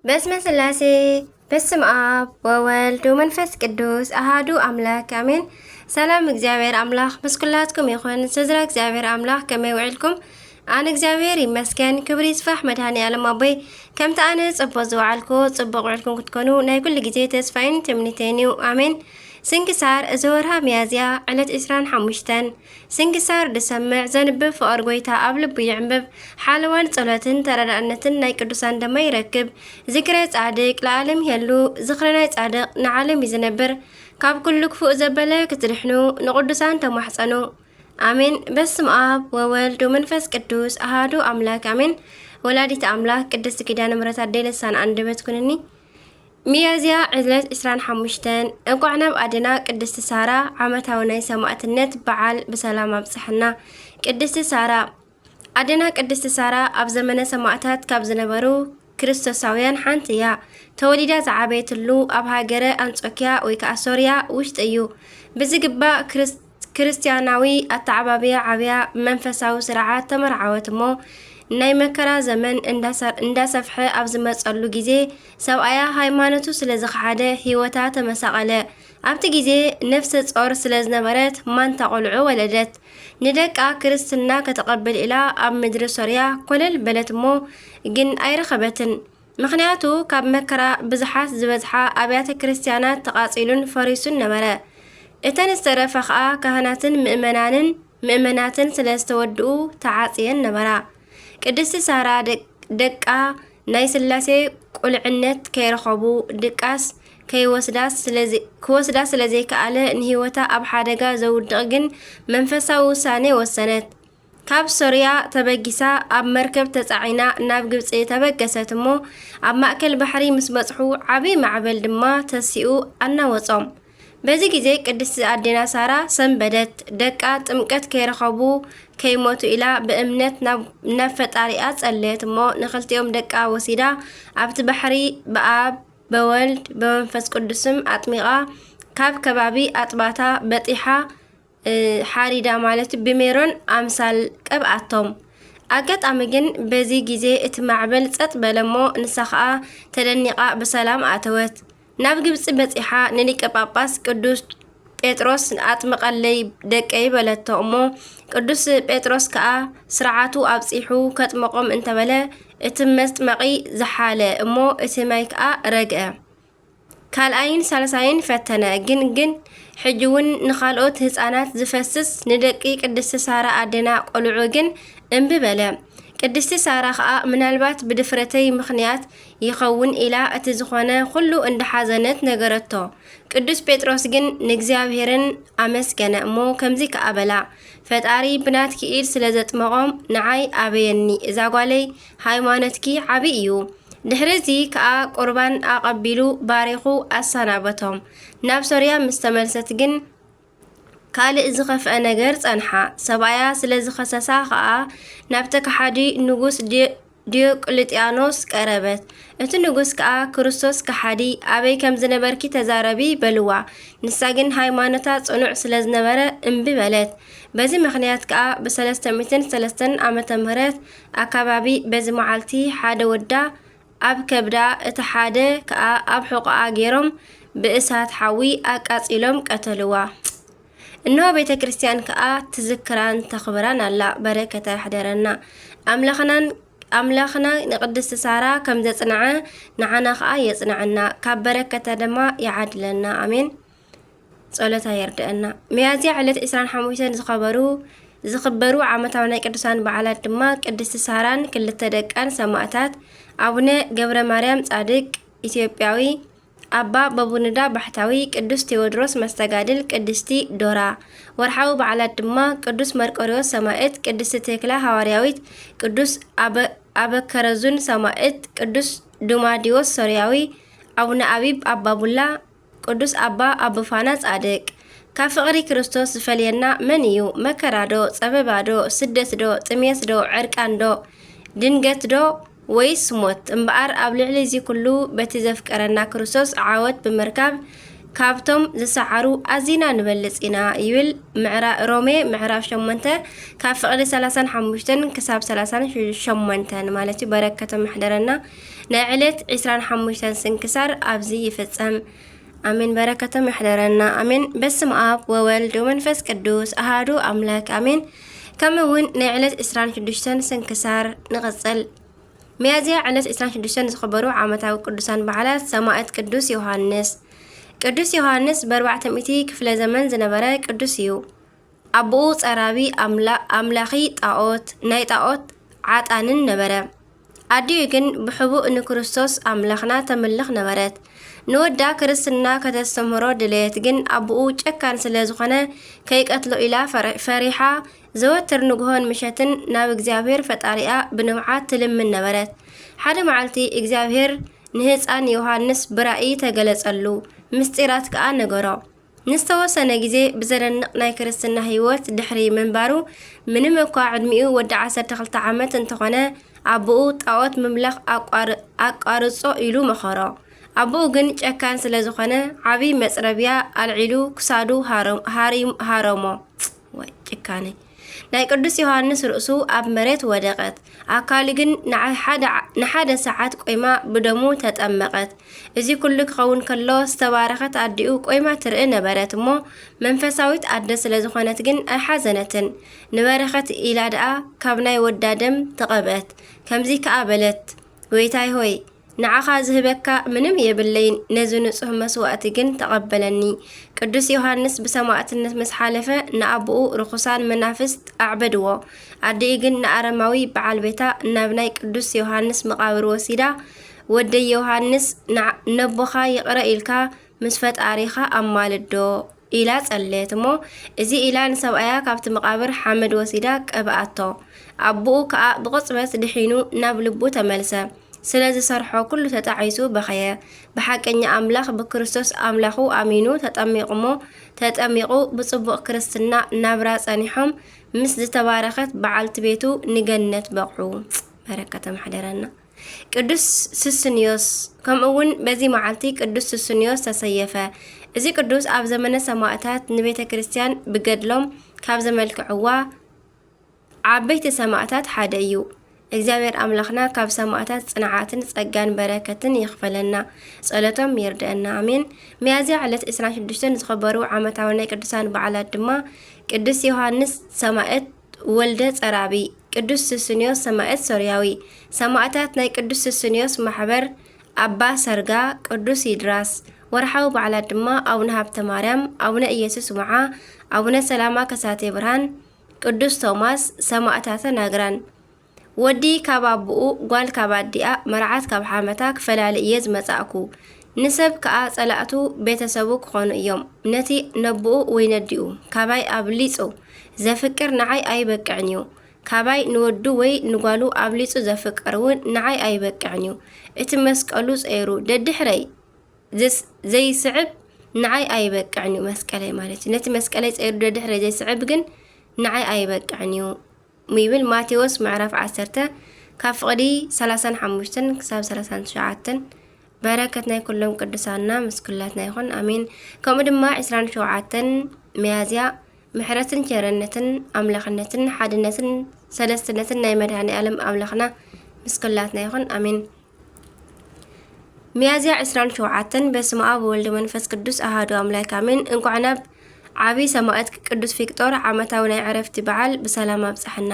በስመ ስላሴ በስመ አብ ወወልድ ወመንፈስ ቅዱስ አሃዱ አምላክ አሜን። ሰላም እግዚአብሔር አምላክ ምስኩላትኩም ይኹን። ስዝራ እግዚአብሔር አምላክ ከመይ ውዕልኩም? አነ እግዚአብሔር ይመስገን። ክብሪ ይስፋሕ መድኃኔዓለም አቦይ ከምቲ ኣነ ጽቡቕ ዝወዓልኩ ጽቡቕ ውዕልኩም ክትኮኑ ናይ ኩሉ ግዜ ተስፋይን ትምኒተይን እዩ አሜን። ስንክሳር እዚ ወርሃ ሚያዝያ ዕለት 25 ስንክሳር ድሰምዕ ዘንብብ ፍቅር ጎይታ ኣብ ልቡ ይዕንብብ ሓለዋን ጸሎትን ተረዳእነትን ናይ ቅዱሳን ደማ ይረክብ ዝክረ ጻድቅ ለዓለም ይህሉ ዝክረ ናይ ጻድቅ ንዓለም ይዝነብር ካብ ኩሉ ክፉእ ዘበለ ክትድሕኑ ንቅዱሳን ተማሕፀኑ አሜን። በስመ አብ ወወልድ ወመንፈስ ቅዱስ አሃዱ አምላክ አሜን። ወላዲት አምላክ ቅድስት ኪዳነ ምሕረት ኣደይ ልሳን አንደበት ኩንኒ ሚያዝያ ዕለት 25 እንኳዕ ናብ ኣዴና ቅድስቲ ሳራ ዓመታዊ ናይ ሰማዕትነት በዓል በሰላም ኣብፅሕና። ቅድስቲ ሳራ ኣዴና ቅድስቲ ሳራ ኣብ ዘመነ ሰማዕታት ካብ ዝነበሩ ክርስቶሳውያን ሓንቲ እያ። ተወሊዳ ዝዓበየትሉ ኣብ ሃገረ አንጾኪያ ወይ ከዓ ሶርያ ውሽጢ እዩ። ብዝግባእ ክርስቲያናዊ ኣተዓባብያ ዓብያ መንፈሳዊ ስርዓት ተመርዓወት እሞ ናይ መከራ ዘመን እንዳሰፍሐ ኣብ ዝመጸሉ ጊዜ ሰብኣያ ሃይማኖቱ ስለ ዝኸሓደ ህይወታ ተመሳቐለ። ኣብቲ ጊዜ ነፍሰ ጾር ስለ ዝነበረት ማንታ ቆልዑ ወለደት። ንደቃ ክርስትና ከተቐብል ኢላ ኣብ ምድሪ ሶርያ ኮለል በለት እሞ ግን ኣይረኸበትን። ምክንያቱ ካብ መከራ ብዙሓት ዝበዝሓ ኣብያተ ክርስቲያናት ተቓጺሉን ፈሪሱን ነበረ። እተን ዝተረፈ ኸኣ ካህናትን ምእመናትን ስለ ዝተወድኡ ተዓጽየን ነበራ። ቅድስቲ ሳራ ደቃ ናይ ስላሴ ቁልዕነት ከይረኸቡ ድቃስ ክወስዳ ስለዘይከኣለ ንህይወታ ኣብ ሓደጋ ዘውድቕ ግን መንፈሳዊ ውሳኔ ወሰነት። ካብ ሶርያ ተበጊሳ ኣብ መርከብ ተጻዒና ናብ ግብፂ ተበገሰት እሞ ኣብ ማእከል ባሕሪ ምስ በጽሑ ዓብይ ማዕበል ድማ ተሲኡ ኣናወጾም። በዚ ጊዜ ቅድስቲ ኣዴና ሳራ ሰንበደት ደቃ ጥምቀት ከይረኸቡ ከይሞቱ ኢላ ብእምነት ናብ ፈጣሪኣ ጸለየት እሞ ንኽልቲኦም ደቃ ወሲዳ ኣብቲ ባሕሪ ብኣብ በወልድ በመንፈስ ቅዱስም ኣጥሚቓ ካብ ከባቢ ኣጥባታ በጢሓ ሓሪዳ ማለት ብሜሮን ኣምሳል ቀብኣቶም። ኣጋጣሚ ግን በዚ ጊዜ እቲ ማዕበል ጸጥ በለሞ ንሳ ኸኣ ተደኒቓ ብሰላም ኣተወት። ናብ ግብፂ በፂሓ ንሊቀ ጳጳስ ቅዱስ ጴጥሮስ ኣጥምቐለይ ደቀይ በለቶ እሞ ቅዱስ ጴጥሮስ ከዓ ስርዓቱ ኣብፂሑ ከጥመቆም እንተበለ እቲ መስጥመቂ ዝሓለ እሞ እቲ ማይ ከዓ ረግአ። ካልኣይን ሳልሳይን ፈተነ ግን ሕጂውን ንኻልኦት ህፃናት ዝፈስስ ንደቂ ቅድስቲ ሳራ ኣዴና ቆልዑ ግን እምቢ በለ። ቅድስቲ ሳራ ከዓ ምናልባት ብድፍረተይ ምኽንያት ይኸውን ኢላ እቲ ዝኾነ ኩሉ እንደሓዘነት ነገረቶ። ቅዱስ ጴጥሮስ ግን ንእግዚአብሔርን ኣመስገነ እሞ ከምዚ ከኣበላ ፈጣሪ ብናትኪ ኢድ ስለ ዘጥመቖም ንዓይ ኣበየኒ እዛ ጓለይ ሃይማኖትኪ ዓብይ እዩ። ድሕሪዚ ከዓ ቁርባን ኣቐቢሉ ባሪኹ ኣሰናበቶም። ናብ ሶርያ ምስ ተመልሰት ግን ካልእ ዝኸፍአ ነገር ጸንሓ። ሰብኣያ ስለ ዝኸሰሳ ከዓ ናብ ተካሓዲ ንጉስ ዲዮቅልጥያኖስ ቀረበት። እቲ ንጉስ ከዓ ክርስቶስ ከሓዲ ኣበይ ከም ዝነበርኪ ተዛረቢ በልዋ። ንሳ ግን ሃይማኖታ ጽኑዕ ስለ ዝነበረ እምቢ በለት። በዚ ምክንያት ከዓ ብ303 ዓመተ ምህረት ኣካባቢ በዚ መዓልቲ ሓደ ወዳ ኣብ ከብዳ እቲ ሓደ ከዓ ኣብ ሕቆኣ ገይሮም ብእሳት ሓዊ ኣቃጺሎም ቀተልዋ። እነሆ ቤተ ክርስቲያን ከዓ ትዝክራን ተኽብራን ኣላ። በረከታ ይሕደረና። ኣምላኽና ንቅድስቲ ሳራ ከም ዘጽንዐ ንዓና ከዓ የጽንዐና ካብ በረከታ ድማ ይዓድለና አሜን። ጸሎታ ይርድአና። ሚያዝያ ዕለት 25 ዝኽበሩ ዓመታዊ ናይ ቅዱሳን በዓላት ድማ ቅድስቲ ሳራን ክልተ ደቃን ሰማዕታት ኣቡነ ገብረ ማርያም ጻድቅ ኢትዮጵያዊ፣ ኣባ በቡንዳ ባሕታዊ፣ ቅዱስ ቴዎድሮስ መስተጋድል፣ ቅድስቲ ዶራ። ወርሓዊ በዓላት ድማ ቅዱስ መርቆሪዎስ ሰማዕት፣ ቅድስቲ ቴክላ ሃዋርያዊት፣ ቅዱስ ኣበከረዙን ሰማዕት፣ ቅዱስ ዱማዲዎስ ሶርያዊ፣ ኣቡነ አቢብ ኣባቡላ፣ ቅዱስ ኣባ ኣቡፋና ጻድቅ። ካብ ፍቕሪ ክርስቶስ ዝፈልየና መን እዩ? መከራዶ፣ ጸበባዶ፣ ስደትዶ፣ ጥሜትዶ፣ ዕርቃንዶ፣ ድንገትዶ ወይስ ሞት? እምበኣር ኣብ ልዕሊ እዚ ኩሉ በቲ ዘፍቀረና ክርስቶስ ዓወት ብምርካብ ካብቶም ዝሰዓሩ ኣዚና ንበልጽ ኢና ይብል ሮሜ ምዕራፍ 8 ካብ ፍቕዲ 35 ክሳብ 38 ማለት እዩ። በረከተ መሕደረና ናይ ዕለት 25 ስንክሳር ኣብዚ ይፍጸም። አሜን። በረከተ መሕደረና አሜን። በስመ አብ ወወልድ ወመንፈስ ቅዱስ አሃዱ አምላክ አሜን። ከምውን ናይ ዕለት 26 ስንክሳር ንቕጽል። ሚያዝያ ዕለት 26 ዝኽበሩ ዓመታዊ ቅዱሳን በዓላት ሰማዕት ቅዱስ ዮሐንስ። ቅዱስ ዮሐንስ በ400 ክፍለ ዘመን ዝነበረ ቅዱስ እዩ። አቡኡ ጸራቢ አምላኺ ጣዖት ናይ ጣዖት ዓጣንን ነበረ። ኣዲኡ ግን ብሕቡእ ንክርስቶስ አምላኽና ተምልኽ ነበረት። ንወዳ ክርስትና ከተስተምሮ ድሌት ግን አቡኡ ጨካን ስለ ዝኾነ ከይቀትሎ ኢላ ፈሪሓ ዘወትር ንግሆን ምሸትን ናብ እግዚአብሔር ፈጣሪኣ ብንምዓት ትልምን ነበረት። ሓደ መዓልቲ እግዚአብሔር ንህፃን ዮሐንስ ብራእይ ተገለጸሉ፣ ምስጢራት ከዓ ነገሮ። ንስተወሰነ ግዜ ብዘደንቕ ናይ ክርስትና ህይወት ድሕሪ ምንባሩ ምንም እኳ ዕድሚኡ ወዲ 12 ዓመት እንተኾነ አቡኡ ጣዖት ምምለኽ ኣቋርጾ ኢሉ መኸሮ። አቡኡ ግን ጨካን ስለ ዝኾነ ዓብይ መጽረቢያ አልዒሉ ክሳዱ ሃረሞ። ወይ ጭካኔ! ናይ ቅዱስ ዮሐንስ ርእሱ ኣብ መሬት ወደቀት። ኣካሉ ግን ንሓደ ሰዓት ቆይማ ብደሙ ተጠመቀት። እዚ ኩሉ ክኸውን ከሎ ዝተባረኸት ኣዲኡ ቆይማ ትርኢ ነበረት እሞ መንፈሳዊት ኣደ ስለ ዝኾነት ግን ኣይሓዘነትን። ንበረኸት ኢላ ደኣ ካብ ናይ ወዳ ደም ተቐብአት። ከምዚ ከዓ በለት፣ ጎይታይ ሆይ ንዓኻ ዝህበካ ምንም የብለይን፣ ነዚ ንጹህ መስዋዕቲ ግን ተቐበለኒ። ቅዱስ ዮሐንስ ብሰማዕትነት ምስ ሓለፈ ንኣቡኡ ርኩሳን መናፍስት ኣዕበድዎ። ኣዲኡ ግን ንኣረማዊ በዓል ቤታ ናብ ናይ ቅዱስ ዮሐንስ መቃብር ወሲዳ ወደይ ዮሐንስ ነቦኻ ይቕረ ኢልካ ምስ ፈጣሪኻ ኣማልዶ ኢላ ጸለየት እሞ እዚ ኢላ ንሰብኣያ ካብቲ መቃብር ሓመድ ወሲዳ ቀብኣቶ። ኣቡኡ ከዓ ብቕጽበት ድሒኑ ናብ ልቡ ተመልሰ። ስለዚ ሰርሖ ኩሉ ተጣዒሱ በኸየ። ብሓቀኛ አምላኽ ብክርስቶስ አምላኹ አሚኑ ተጠሚቑ ብጽቡቕ ክርስትና ናብራ ጸኒሖም ምስ ዝተባረኸት በዓልቲ ቤቱ ንገነት በቕዑ። በረከተ ማሕደረና። ቅዱስ ሱስንዮስ ከምኡውን በዚ መዓልቲ ቅዱስ ሱስንዮስ ተሰየፈ። እዚ ቅዱስ ኣብ ዘመነ ሰማዕታት ንቤተ ክርስቲያን ብገድሎም ካብ ዘመልክዕዋ ዓበይቲ ሰማዕታት ሓደ እዩ። እግዚአብሔር አምላኽና ካብ ሰማዕታት ጽንዓትን ጸጋን በረከትን ይኽፈለና፣ ጸሎቶም ይርድአና አሜን። ሚያዝያ ዕለት 26 ዝኽበሩ ዓመታዊ ናይ ቅዱሳን በዓላት ድማ ቅዱስ ዮሐንስ ሰማዕት ወልደ ጸራቢ፣ ቅዱስ ሱስንዮስ ሰማዕት ሶርያዊ፣ ሰማዕታት ናይ ቅዱስ ሱስንዮስ ማሕበር ኣባ ሰርጋ፣ ቅዱስ ይድራስ። ወርሓዊ በዓላት ድማ አቡነ ሃብተ ማርያም፣ አቡነ ኢየሱስ ሙዓ፣ አቡነ ሰላማ ከሳቴ ብርሃን፣ ቅዱስ ቶማስ፣ ሰማዕታተ ናግራን። ወዲ ካብ አቡኡ ጓል ካብ ኣዲኣ መርዓት ካብ ሓመታ ክፈላለ እየ ዝመጻእኩ። ንሰብ ከዓ ጸላእቱ ቤተሰቡ ክኾኑ እዮም። ነቲ ነብኡ ወይ ነዲኡ ካባይ ኣብሊጹ ዘፍቅር ንዓይ ኣይበቅዕን እዩ። ካባይ ንወዱ ወይ ንጓሉ ኣብሊጹ ዘፍቅር እውን ንዓይ ኣይበቅዕን እዩ። እቲ መስቀሉ ጸይሩ ደድሕረይ ዘይስዕብ ንዓይ ኣይበቅዕን እዩ። መስቀለይ ማለት ነቲ መስቀለይ ጸይሩ ደድሕረይ ዘይስዕብ ግን ንዓይ ኣይበቅዕን እዩ ሚብል ማቴዎስ ምዕራፍ 10 ካብ ፍቕዲ 35 ክሳብ 37። በረከት ናይ ኩሎም ቅዱሳንና ምስኩላትና ይኹን አሜን። ከምኡ ድማ 27 ሚያዝያ ምሕረትን ቸርነትን አምላኽነትን ሓድነትን ሰለስትነትን ናይ መድኃኔ ዓለም አምላኽና ምስኩላትና ይኹን አሜን። ሚያዝያ 27 በስመ አብ ወወልድ መንፈስ ቅዱስ አሐዱ አምላክ አሜን። እንኳዕ ናብ ዓብይ ሰማዕት ቅዱስ ፊቅጦር ዓመታዊ ናይ ዕረፍቲ በዓል ብሰላም ኣብጽሕና።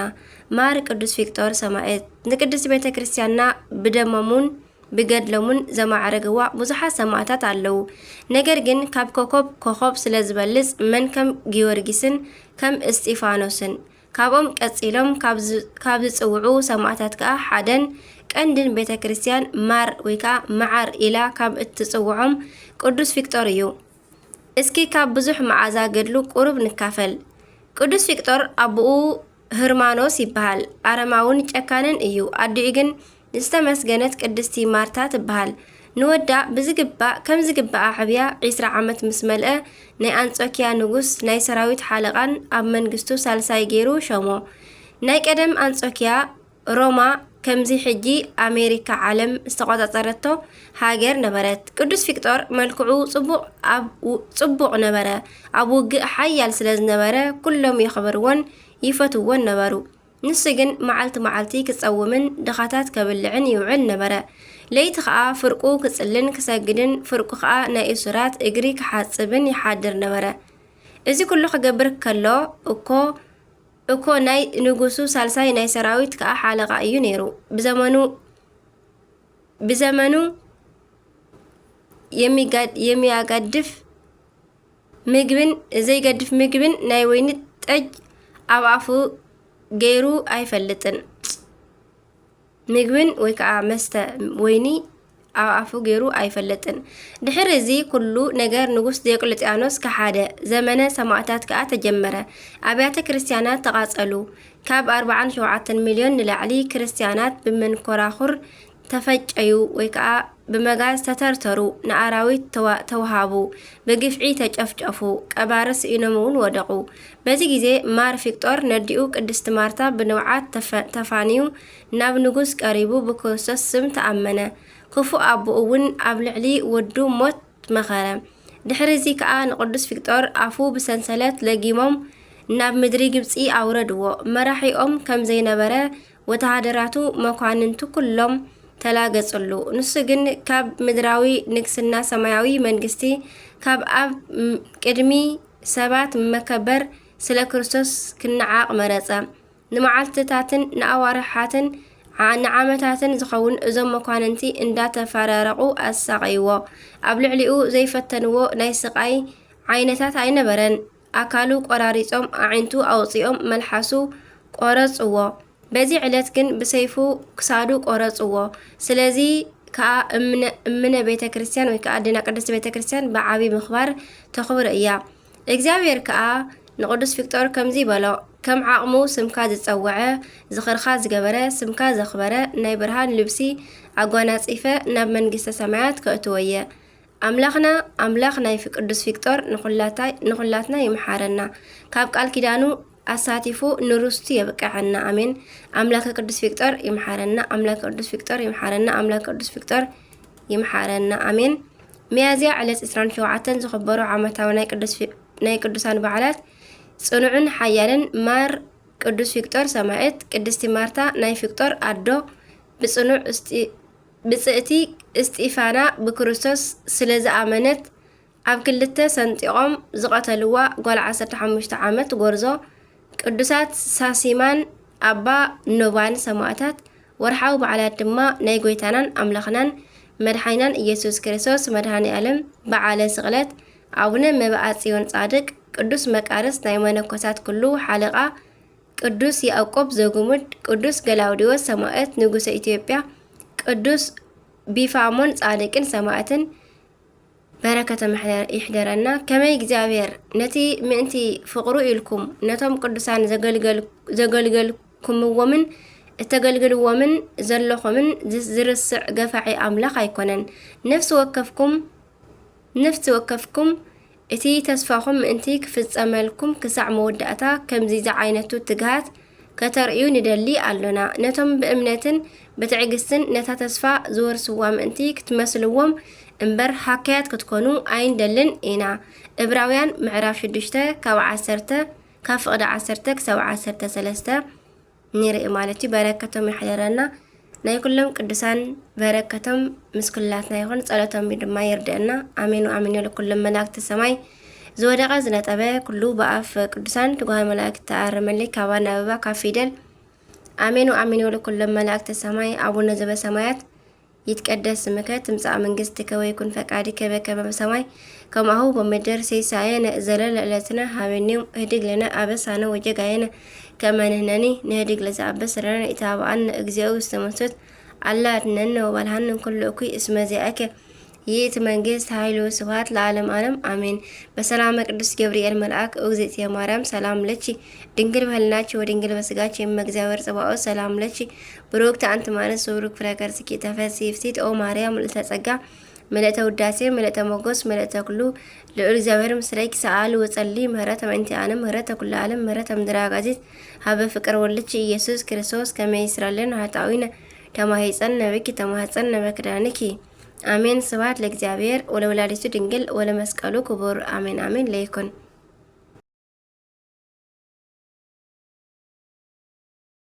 ማር ቅዱስ ፊቅጦር ሰማዕት ንቅዱስ ቤተ ክርስቲያንና ብደሞሙን ብገድሎሙን ዘማዕረግዋ ብዙሓት ሰማዕታት ኣለዉ። ነገር ግን ካብ ኮኸብ ስለ ዝበልጽ መን ከም ጊዮርጊስን ከም እስጢፋኖስን ካብኦም ቀጺሎም ካብ ዝጽውዑ ሰማዕታት ከዓ ሓደን ቀንድን ቤተ ክርስቲያን ማር ወይ ከዓ መዓር ኢላ ካብ እትጽውዖም ቅዱስ ፊቅጦር እዩ። እስኪ ካብ ብዙሕ መዓዛ ገድሉ ቁሩብ ንካፈል። ቅዱስ ፊቅጦር አቡኡ ህርማኖስ ይበሃል። አረማውን ጨካንን እዩ። ኣዲኡ ግን ዝተመስገነት ቅድስቲ ማርታ ትበሃል። ንወዳ ብዝግባእ ከም ዝግባእ ዓብያ 20 ዓመት ምስ መልአ ናይ አንጾኪያ ንጉስ ናይ ሰራዊት ሓለቃን ኣብ መንግስቱ ሳልሳይ ገይሩ ሸሞ። ናይ ቀደም አንጾኪያ ሮማ كمزي حجي أمريكا عالم استقاطرته هاجر نبرت قدوس فيكتور ملكعو صبوق نبره أبو حيال سلز نبره كلهم يخبرون يفتوون نبرو نسجن معلتي كتصومن دخاتات كبلعن يوعل نبره ليت خا فرقو كصلن كسجدن فرقو خا ناي سرات اجري كحصبن يحادر نبره እዚ ኩሉ ክገብር ከሎ እኮ ናይ ንጉሱ ሳልሳይ ናይ ሰራዊት ከዓ ሓለቃ እዩ ነይሩ ብዘመኑ የሚያጋድፍ ምግብን ዘይገድፍ ምግብን ናይ ወይኒ ጠጅ ኣብ አፉ ገይሩ አይፈልጥን ምግብን ወይ ከዓ መስተ ወይኒ አፉ ገይሩ አይፈልጥን ድሕሪ እዚ ኩሉ ነገር ንጉስ ዲዮቅልጥያኖስ ከሓደ ዘመነ ሰማዕታት ከዓ ተጀመረ አብያተ ክርስቲያናት ተቃጸሉ ካብ 47 ሚሊዮን ንላዕሊ ክርስቲያናት ብመንኮራኹር ተፈጨዩ ወይ ከዓ ብመጋዝ ተተርተሩ ንአራዊት ተዋሃቡ በግፍዒ ተጨፍጨፉ ቀባርስ ኢኖሙን ወደቁ በዚ ጊዜ ማር ፊክቶር ነዲኡ ቅድስት ማርታ ብንውዓት ተፋኒዩ ናብ ንጉስ ቀሪቡ በክርስቶስ ስም ተአመነ ክፉ አቡኡን ኣብ ልዕሊ ወዱ ሞት መኸረ ድሕሪዚ ከዓ ንቅዱስ ፊክቶር አፉ ብሰንሰለት ለጊሞም ናብ ምድሪ ግብጺ አውረድዎ መራሒኦም ከም ዘይነበረ ወተሃደራቱ መኳንንቱ ኩሎም ተላገጽሉ ንሱ ግን ካብ ምድራዊ ንግስና ሰማያዊ መንግስቲ ካብ ኣብ ቅድሚ ሰባት መከበር ስለ ክርስቶስ ክነዓቅ መረጸ ንመዓልትታትን ንኣዋርሓትን ንዓመታትን ዝኸውን እዞም መኳንንቲ እንዳተፈራረቁ ኣሳቀይዎ ኣብ ልዕሊኡ ዘይፈተንዎ ናይ ስቃይ ዓይነታት ኣይነበረን ኣካሉ ቆራሪጾም ኣዒንቱ ኣውፂኦም መልሓሱ ቆረጽዎ በዚ ዕለት ግን ብሰይፉ ክሳዱ ቆረጽዎ ስለዚ ከዓ እምነ ቤተ ክርስቲያን ወይ ከዓ ድና ቅድስት ቤተ ክርስቲያን በዓቢ ምኽባር ተኽብር እያ እግዚአብሔር ከዓ ንቅዱስ ፊክቶር ከምዚ በሎ ከም ዓቅሙ ስምካ ዝጸውዐ ዝኽርኻ ዝገበረ ስምካ ዘኽበረ ናይ ብርሃን ልብሲ ኣጓናጺፈ ናብ መንግስተ ሰማያት ከእትወየ አምላኽና አምላኽ ናይ ቅዱስ ፊክቶር ንኹላትና ይምሓረና ካብ ቃል ኪዳኑ አሳቲፉ ንሩስቱ የበቃዕና አሜን አምላክ ቅዱስ ፊክቶር ይምሓረና አምላክ ቅዱስ ፊክቶር ይምሓረና አምላክ ቅዱስ ፊክቶር ይምሓረና አሜን ሚያዝያ ዕለት 27 ዝኽበሩ ዓመታዊ ናይ ቅዱሳን በዓላት ጽኑዕን ሓያልን ማር ቅዱስ ፊክቶር ሰማዕት ቅድስቲ ማርታ ናይ ፊክቶር አዶ ብጽእቲ እስጢፋና ብክርስቶስ ስለዝኣመነት ኣብ ክልተ ሰንጢቆም ዝቀተልዋ ጓል 15 ዓመት ጎርዞ ቅዱሳት ሳሲማን አባ ኖባን ሰማዕታት ወርሓዊ በዓላት ድማ ናይ ጎይታናን አምላኽናን መድኃኒናን ኢየሱስ ክርስቶስ መድኃኒ ዓለም በዓለ ስቅለት አቡነ መብዓ ጽዮን ጻድቅ ቅዱስ መቃርስ ናይ መነኮሳት ኩሉ ሓለቃ ቅዱስ ያዕቆብ ዘጉሙድ ቅዱስ ገላውዲዮስ ሰማዕት ንጉሰ ኢትዮጵያ ቅዱስ ቢፋሞን ጻድቅን ሰማዕትን በረከተ ይሕደረና ከመይ እግዚአብሔር ነቲ ምእንቲ ፍቅሩ ኢልኩም ነቶም ቅዱሳን ዘገልገልኩምዎምን እተገልግልዎምን ዘለኹምን ዝርስዕ ገፋዒ አምላኽ ኣይኮነን ነፍሲ ወከፍኩም እቲ ተስፋኹም ምእንቲ ክፍጸመልኩም ክሳዕ መወዳእታ ከምዚ ዓይነቱ ትግሃት ከተርእዩ ንደሊ ኣሎና ነቶም ብእምነትን በትዕግስትን ነታ ተስፋ ዝወርስዋ ምእንቲ ክትመስልዎም እምበር ሓካያት ክትኮኑ ኣይንደልን ኢና ዕብራውያን ምዕራፍ 6 ካብ 10 ካብ ፍቅዲ 10 ክሳብ 13 ንርኢ ማለት እዩ በረከቶም ይሕደረና ናይ ኩሎም ቅዱሳን በረከቶም ምስኩላትና ይኹን ጸሎቶም ድማ ይርድአና አሜን አሜን ለኩሎም መላእክት ሰማይ ዝወደቀ ዝነጠበ ኩሉ በአፍ ቅዱሳን ትጓሃ መላእክት ተአረመልይ ካባና አበባ ካብ ፊደል አሜን አሜን ለኩሎም መላእክት ሰማይ አቡነ ዘበሰማያት ይትቀደስ ስምከ ትምጻእ መንግስትከ ወይኩን ፈቃድከ በከመ በሰማይ ከማሁ በምድር ሲሳየነ ዘለለ ዕለትነ ሀበኒው ህድግ ለነ አበሳነ ወጀጋየነ ከመ ንሕነኒ ንህድግ ለዘአበስረነ ኢታብአነ እግዚኦ ውስተ መንሱት አላ አድኅነነ ወባልሐነ ኩሉ እኩይ እስመ ዚአከ ይእቲ መንግስት ኃይሉ ስብሐት ለዓለም ዓለም አሜን በሰላም ቅዱስ ገብርኤል መልአክ እግዝእትየ ማርያም ሰላም ለኪ ድንግል በህልናቺ ወድንግል በስጋቺ እመእግዚአብሔር ጽባኦት ሰላም ለኪ ብሩክት አንቲ እምአንስት ወብሩክ ፍሬ ከርሥኪ ተፈሥሒ ፍሥሕት ኦ ማርያም ምልዕተ ጸጋ ምልዕተ ውዳሴ ምልዕተ ሞገስ ምልዕተ ኩሉ ልዑል እግዚአብሔር ምስለኪ ሰአሊ ወጸሊ ምህረተ በእንቲ አነ ምህረተ ኩሉ ዓለም ምህረተ ምድረ አጋዚት ሀበ ፍቅር ወልድኪ ኢየሱስ ክርስቶስ ከመ ይስረልን ኃጣውኢነ كما هيصن بك تمهصن بكدانك آمين. سبحان لእግዚአብሔር ወለወላዲቱ ድንግል ወለመስቀሉ ክቡር አሜን አሜን ለይኩን።